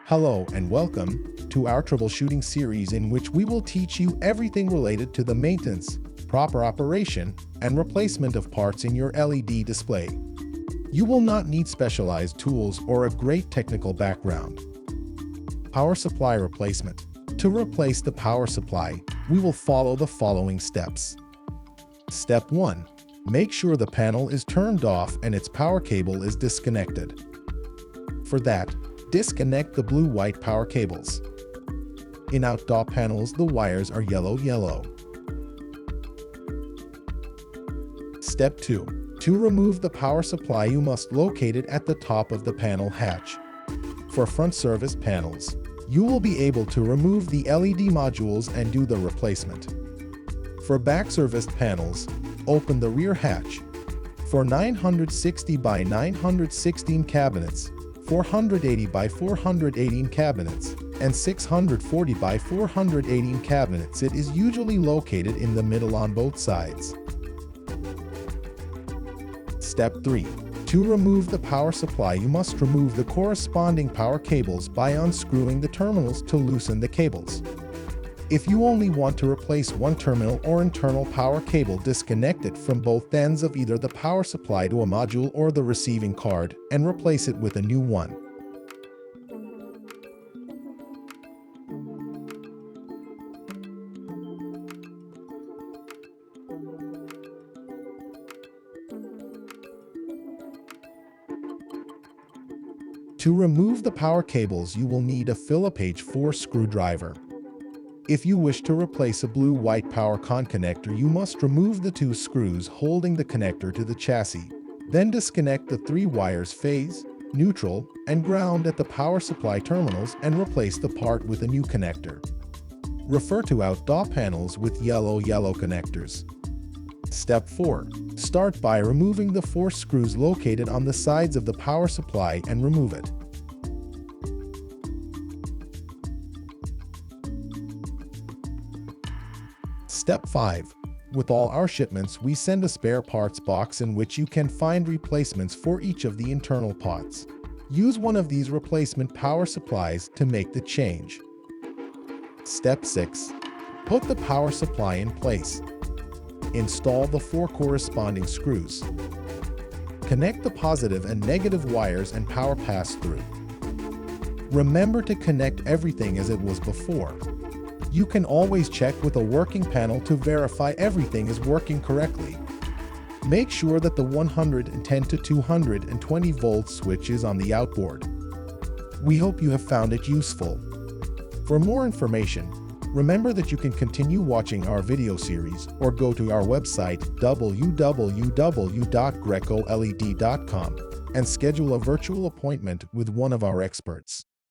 Hello and welcome to our troubleshooting series in which we will teach you everything related to the maintenance, proper operation, and replacement of parts in your LED display. You will not need specialized tools or a great technical background. Power supply replacement. To replace the power supply, we will follow the following steps. Step 1. Make sure the panel is turned off and its power cable is disconnected. For that, disconnect the blue-white power cables. In outdoor panels, the wires are yellow. Step 2. To remove the power supply, you must locate it at the top of the panel hatch. For front service panels, you will be able to remove the LED modules and do the replacement. For back serviced panels, open the rear hatch. For 960 by 916 cabinets, 480 by 418 cabinets, and 640 by 418 cabinets, it is usually located in the middle on both sides. Step 3. To remove the power supply, you must remove the corresponding power cables by unscrewing the terminals to loosen the cables. If you only want to replace one terminal or internal power cable, disconnect it from both ends of either the power supply to a module or the receiving card and replace it with a new one. To remove the power cables, you will need a Phillips H4 screwdriver. If you wish to replace a blue-white power connector, you must remove the two screws holding the connector to the chassis. Then disconnect the three wires phase, neutral, and ground at the power supply terminals and replace the part with a new connector. Refer to outdoor panels with yellow connectors. Step 4. Start by removing the 4 screws located on the sides of the power supply and remove it. Step 5. With all our shipments, we send a spare parts box in which you can find replacements for each of the internal parts. Use one of these replacement power supplies to make the change. Step 6. Put the power supply in place. Install the 4 corresponding screws. Connect the positive and negative wires and power pass-through. Remember to connect everything as it was before. You can always check with a working panel to verify everything is working correctly. Make sure that the 110 to 220 volt switch is on the outboard. We hope you have found it useful. For more information, remember that you can continue watching our video series or go to our website www.grecoled.com and schedule a virtual appointment with one of our experts.